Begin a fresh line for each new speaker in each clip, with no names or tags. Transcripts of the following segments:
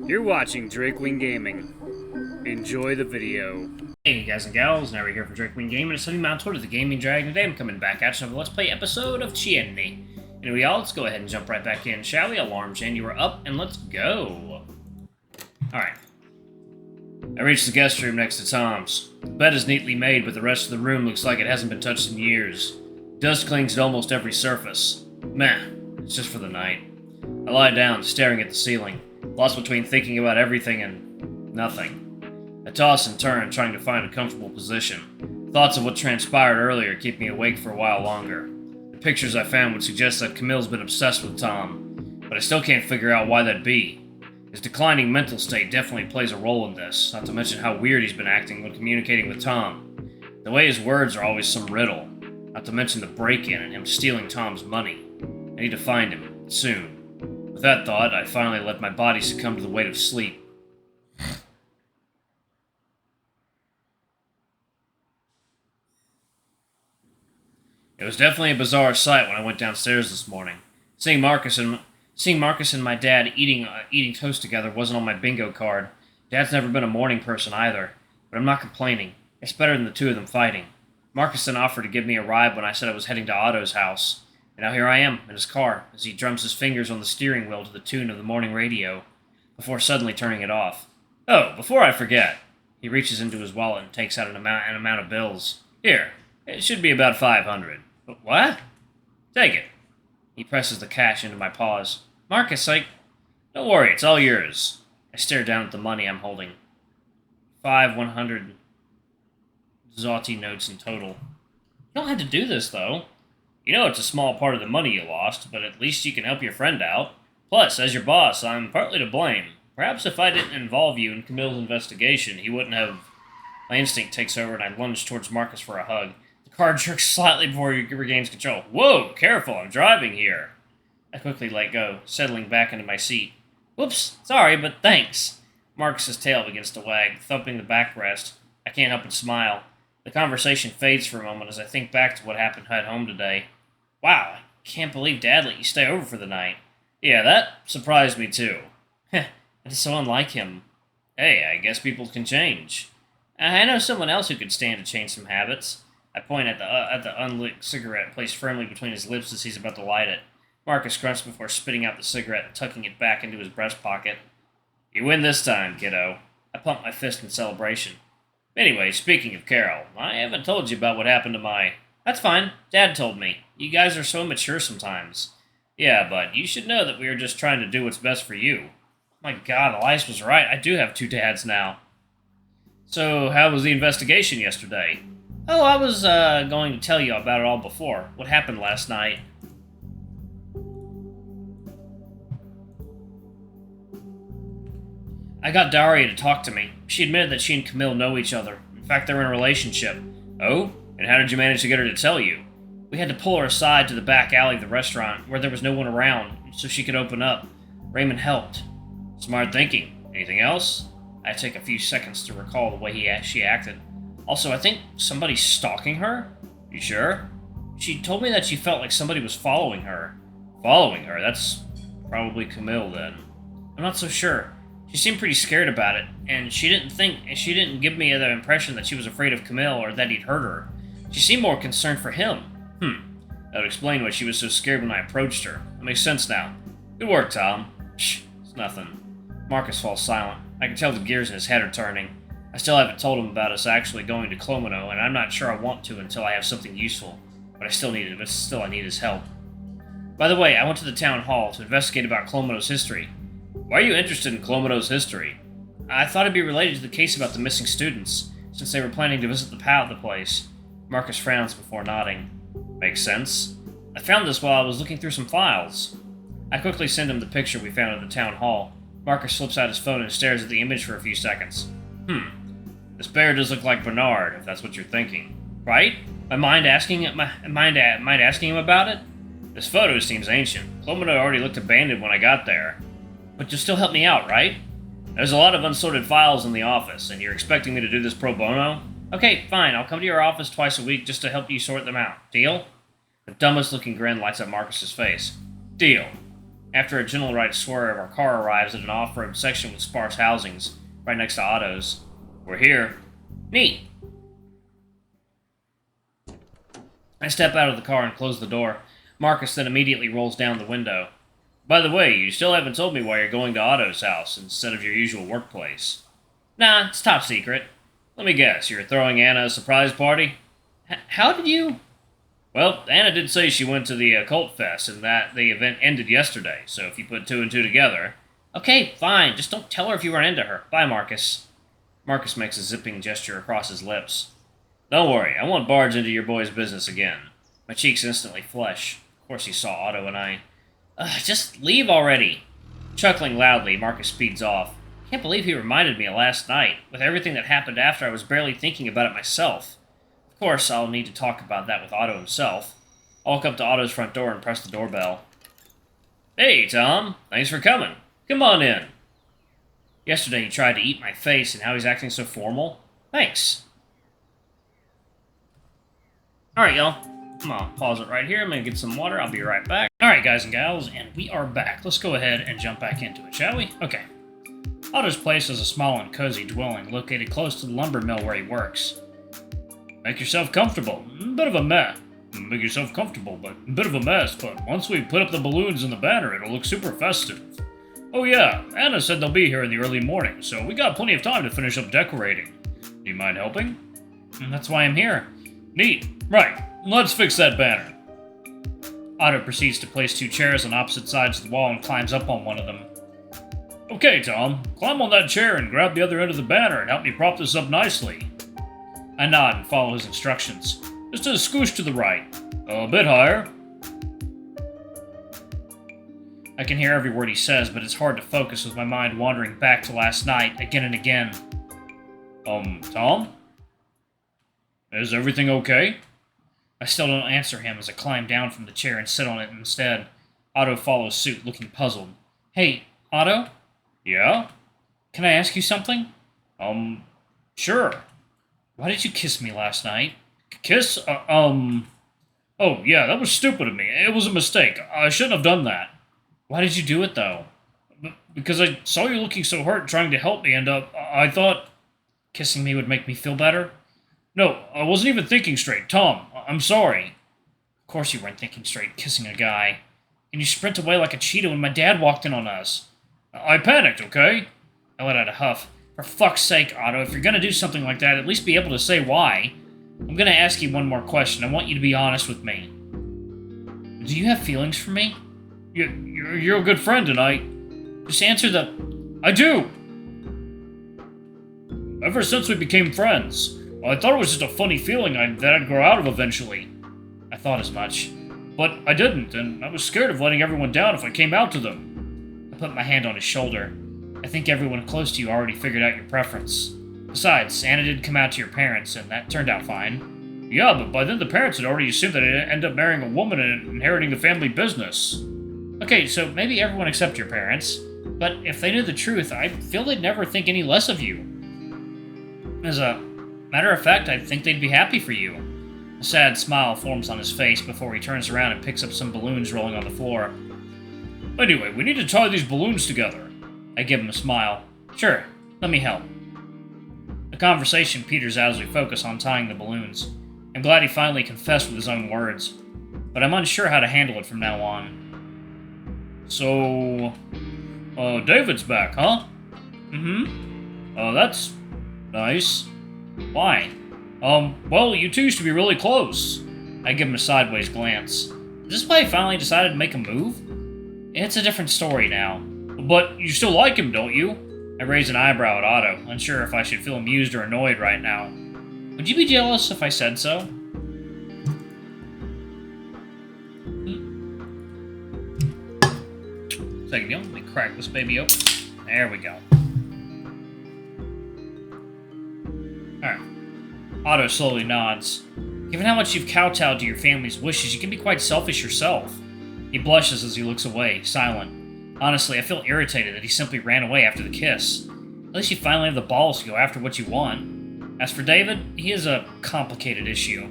You're watching Drakewing Gaming. Enjoy the video.
Hey guys and gals, now we're here for Drakewing Gaming, and sending out toward the Gaming Dragon. Today I'm coming back at you with a Let's Play episode of Cienie. Anyway, y'all, let's go ahead and jump right back in, shall we? Alarm chain, you are up, and let's go. Alright. I reached the guest room next to Tom's. The bed is neatly made, but the rest of the room looks like it hasn't been touched in years. Dust clings at almost every surface. Meh, it's just for the night. I lie down, staring at the ceiling, lost between thinking about everything and nothing. I toss and turn, trying to find a comfortable position. Thoughts of what transpired earlier keep me awake for a while longer. The pictures I found would suggest that Camille's been obsessed with Tom, but I still can't figure out why that'd be. His declining mental state definitely plays a role in this, not to mention how weird he's been acting when communicating with Tom. The way his words are always some riddle, not to mention the break-in and him stealing Tom's money. I need to find him, soon. With that thought, I finally let my body succumb to the weight of sleep. It was definitely a bizarre sight when I went downstairs this morning. Seeing Marcus and my dad eating toast together wasn't on my bingo card. Dad's never been a morning person either, but I'm not complaining. It's better than the two of them fighting. Marcus then offered to give me a ride when I said I was heading to Otto's house. And now here I am, in his car, as he drums his fingers on the steering wheel to the tune of the morning radio, before suddenly turning it off. Oh, before I forget. He reaches into his wallet and takes out an amount of bills. Here, it should be about 500. What? Take it. He presses the cash into my paws. Marcus, don't worry, it's all yours. I stare down at the money I'm holding. 100 zloty notes in total. You don't have to do this, though. You know it's a small part of the money you lost, but at least you can help your friend out. Plus, as your boss, I'm partly to blame. Perhaps if I didn't involve you in Camille's investigation, he wouldn't have... My instinct takes over and I lunge towards Marcus for a hug. The car jerks slightly before he regains control. Whoa, careful, I'm driving here. I quickly let go, settling back into my seat. Whoops, sorry, but thanks. Marcus's tail begins to wag, thumping the backrest. I can't help but smile. The conversation fades for a moment as I think back to what happened at home today. Wow, I can't believe Dad let you stay over for the night. Yeah, that surprised me too. Heh, that is so unlike him. Hey, I guess people can change. I know someone else who could stand to change some habits. I point at the unlit cigarette placed firmly between his lips as he's about to light it. Marcus grunts before spitting out the cigarette and tucking it back into his breast pocket. You win this time, kiddo. I pump my fist in celebration. Anyway, speaking of Carol, I haven't told you about what happened to my... That's fine. Dad told me. You guys are so mature sometimes. Yeah, but you should know that we are just trying to do what's best for you. My God, Elias was right. I do have two dads now. So, how was the investigation yesterday? Oh, I was going to tell you about it all before. What happened last night. I got Daria to talk to me. She admitted that she and Camille know each other. In fact, they're in a relationship. Oh? And how did you manage to get her to tell you? We had to pull her aside to the back alley of the restaurant, where there was no one around, so she could open up. Raymond helped. Smart thinking. Anything else? I take a few seconds to recall the way she acted. Also, I think somebody's stalking her? You sure? She told me that she felt like somebody was following her. Following her? That's probably Camille, then. I'm not so sure. She seemed pretty scared about it, and she didn't give me the impression that she was afraid of Camille or that he'd hurt her. She seemed more concerned for him. That would explain why she was so scared when I approached her. That makes sense now. Good work, Tom. Shh, it's nothing. Marcus falls silent. I can tell the gears in his head are turning. I still haven't told him about us actually going to Clomino, and I'm not sure I want to until I have something useful. But I need his help. By the way, I went to the town hall to investigate about Clomino's history. Why are you interested in Clomino's history? I thought it'd be related to the case about the missing students, since they were planning to visit the place. Marcus frowns before nodding. Makes sense. I found this while I was looking through some files. I quickly send him the picture we found at the town hall. Marcus flips out his phone and stares at the image for a few seconds. This bear does look like Bernard, if that's what you're thinking. Right? Mind asking him about it? This photo seems ancient. Clomino already looked abandoned when I got there. But you'll still help me out, right? There's a lot of unsorted files in the office, and you're expecting me to do this pro bono? Okay, fine, I'll come to your office twice a week just to help you sort them out. Deal? The dumbest looking grin lights up Marcus's face. Deal. After a gentle right swerve, our car arrives at an off-road section with sparse housings, right next to Otto's. We're here. Neat. I step out of the car and close the door. Marcus then immediately rolls down the window. By the way, you still haven't told me why you're going to Otto's house instead of your usual workplace. Nah, it's top secret. Let me guess, you're throwing Anna a surprise party? How did you... Well, Anna did say she went to the Occult Fest and that the event ended yesterday, so if you put two and two together... Okay, fine, just don't tell her if you run into her. Bye, Marcus. Marcus makes a zipping gesture across his lips. Don't worry, I won't barge into your boy's business again. My cheeks instantly flush. Of course he saw Otto and I. Just leave already. Chuckling loudly, Marcus speeds off. Can't believe he reminded me of last night. With everything that happened after, I was barely thinking about it myself. Of course, I'll need to talk about that with Otto himself. I'll walk up to Otto's front door and press the doorbell. Hey, Tom. Thanks for coming. Come on in. Yesterday he tried to eat my face, and now he's acting so formal. Thanks. Alright, y'all. I'm gonna pause it right here. I'm gonna get some water. I'll be right back. Alright, guys and gals, and we are back. Let's go ahead and jump back into it, shall we? Okay. Otto's place is a small and cozy dwelling located close to the lumber mill where he works. Make yourself comfortable. Bit of a mess. Make yourself comfortable, but a bit of a mess. But once we put up the balloons and the banner, it'll look super festive. Oh yeah, Anna said they'll be here in the early morning, so we got plenty of time to finish up decorating. Do you mind helping? That's why I'm here. Neat. Right. Let's fix that banner. Otto proceeds to place two chairs on opposite sides of the wall and climbs up on one of them. Okay, Tom. Climb on that chair and grab the other end of the banner and help me prop this up nicely. I nod and follow his instructions. Just a scoosh to the right. A bit higher. I can hear every word he says, but it's hard to focus with my mind wandering back to last night again and again. Tom? Is everything okay? I still don't answer him as I climb down from the chair and sit on it instead. Otto follows suit, looking puzzled. Hey, Otto? Yeah? Can I ask you something? Sure. Why did you kiss me last night? Kiss? Oh, yeah, that was stupid of me. It was a mistake. I shouldn't have done that. Why did you do it, though? Because I saw you looking so hurt trying to help me, and, I thought kissing me would make me feel better. No, I wasn't even thinking straight. Tom, I'm sorry. Of course you weren't thinking straight, kissing a guy. And you sprint away like a cheetah when my dad walked in on us. I panicked, okay? I let out a huff. For fuck's sake, Otto, if you're gonna do something like that, at least be able to say why. I'm gonna ask you one more question. I want you to be honest with me. Do you have feelings for me? You're a good friend, and I... Just answer the... I do! Ever since we became friends, I thought it was just a funny feeling that I'd grow out of eventually. I thought as much. But I didn't, and I was scared of letting everyone down if I came out to them. I put my hand on his shoulder. I think everyone close to you already figured out your preference. Besides, Anna did come out to your parents, and that turned out fine. Yeah, but by then the parents had already assumed that I'd end up marrying a woman and inheriting the family business. Okay, so maybe everyone except your parents, but if they knew the truth, I feel they'd never think any less of you. As a matter of fact, I think they'd be happy for you. A sad smile forms on his face before he turns around and picks up some balloons rolling on the floor. Anyway, we need to tie these balloons together. I give him a smile. Sure, let me help. The conversation peters out as we focus on tying the balloons. I'm glad he finally confessed with his own words, but I'm unsure how to handle it from now on. So, David's back, huh? That's nice. Why? Well, you two used to be really close. I give him a sideways glance. Is this why he finally decided to make a move? It's a different story now. But you still like him, don't you? I raise an eyebrow at Otto, unsure if I should feel amused or annoyed right now. Would you be jealous if I said so? Second deal, let me crack this baby open. There we go. Alright. Otto slowly nods. Given how much you've kowtowed to your family's wishes, you can be quite selfish yourself. He blushes as he looks away, silent. Honestly, I feel irritated that he simply ran away after the kiss. At least you finally have the balls to go after what you want. As for David, he is a complicated issue.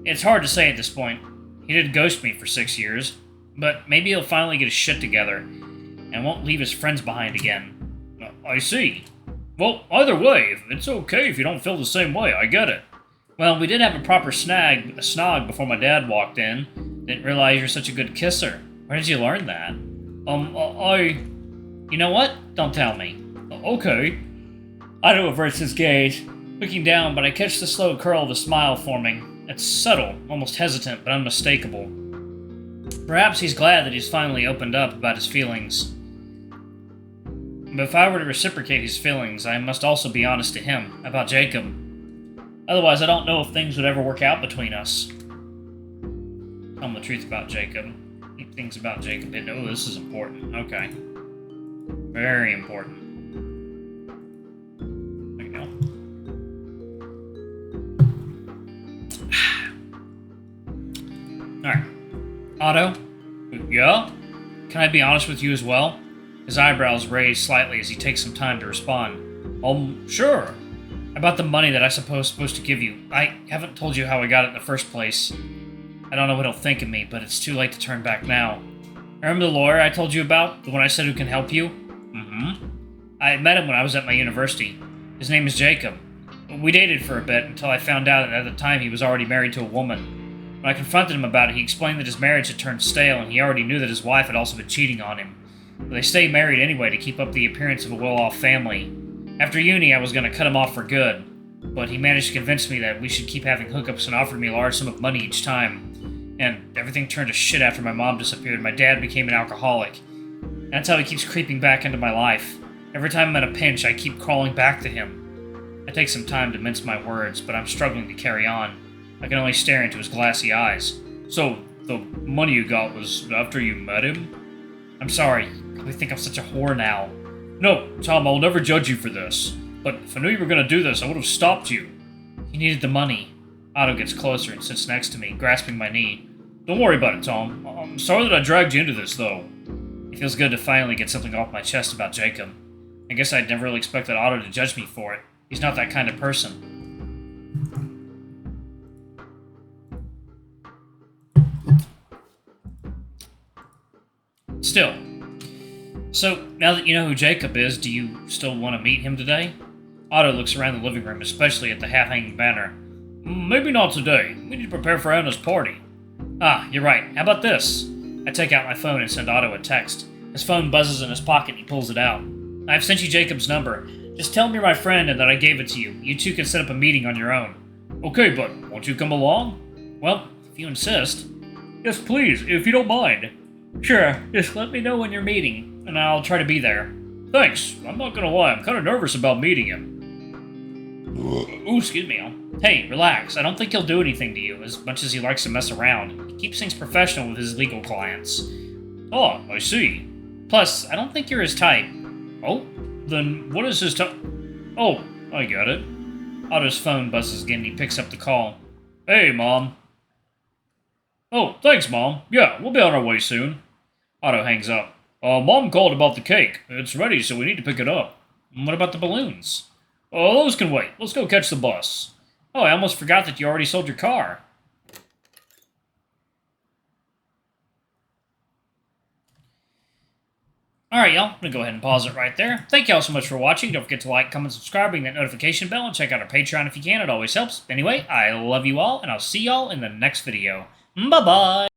It's hard to say at this point. He did ghost me for 6 years. But maybe he'll finally get his shit together and won't leave his friends behind again. I see. Well, either way, it's okay if you don't feel the same way, I get it. Well, we did have a proper snog before my dad walked in. Didn't realize you're such a good kisser. Where did you learn that? You know what? Don't tell me. Okay. Otto averts his gaze, looking down, but I catch the slow curl of a smile forming. It's subtle, almost hesitant, but unmistakable. Perhaps he's glad that he's finally opened up about his feelings. But if I were to reciprocate his feelings, I must also be honest to him about Jacob. Otherwise, I don't know if things would ever work out between us. Tell him the truth about Jacob. Things about Jacob. Oh, this is important. Okay. Very important. There you go. Alright. Otto? Yeah? Can I be honest with you as well? His eyebrows raise slightly as he takes some time to respond. Sure. About the money that I supposed to give you. I haven't told you how I got it in the first place. I don't know what he'll think of me, but it's too late to turn back now. Remember the lawyer I told you about? The one I said who can help you? Mm-hmm. I met him when I was at my university. His name is Jacob. We dated for a bit until I found out that at the time he was already married to a woman. When I confronted him about it, he explained that his marriage had turned stale and he already knew that his wife had also been cheating on him. But they stayed married anyway to keep up the appearance of a well-off family. After uni, I was going to cut him off for good, but he managed to convince me that we should keep having hookups and offered me a large sum of money each time. And everything turned to shit after my mom disappeared. My dad became an alcoholic. That's how he keeps creeping back into my life. Every time I'm in a pinch, I keep crawling back to him. I take some time to mince my words, but I'm struggling to carry on. I can only stare into his glassy eyes. So, the money you got was after you met him? I'm sorry. You probably think I'm such a whore now. No, Tom, I'll never judge you for this. But if I knew you were going to do this, I would have stopped you. He needed the money. Otto gets closer and sits next to me, grasping my knee. Don't worry about it, Tom. I'm sorry that I dragged you into this, though. It feels good to finally get something off my chest about Jacob. I guess I'd never really expected Otto to judge me for it. He's not that kind of person. Still. So, now that you know who Jacob is, do you still want to meet him today? Otto looks around the living room, especially at the half-hanging banner. Maybe not today. We need to prepare for Anna's party. Ah, you're right. How about this? I take out my phone and send Otto a text. His phone buzzes in his pocket and he pulls it out. I've sent you Jacob's number. Just tell him you're my friend and that I gave it to you. You two can set up a meeting on your own. Okay, but won't you come along? Well, if you insist. Yes, please, if you don't mind. Sure, just let me know when you're meeting, and I'll try to be there. Thanks. I'm not gonna lie, I'm kind of nervous about meeting him. Ooh, excuse me. Hey, relax. I don't think he'll do anything to you, as much as he likes to mess around. He keeps things professional with his legal clients. Oh, I see. Plus, I don't think you're his type. Oh? Then what is his type? Oh, I got it. Otto's phone buzzes again and he picks up the call. Hey, Mom. Oh, thanks, Mom. Yeah, we'll be on our way soon. Otto hangs up. Mom called about the cake. It's ready, so we need to pick it up. What about the balloons? Oh, those can wait. Let's go catch the bus. Oh, I almost forgot that you already sold your car. Alright, y'all. I'm going to go ahead and pause it right there. Thank y'all so much for watching. Don't forget to like, comment, subscribe, ring that notification bell, and check out our Patreon if you can. It always helps. Anyway, I love you all, and I'll see y'all in the next video. Bye-bye!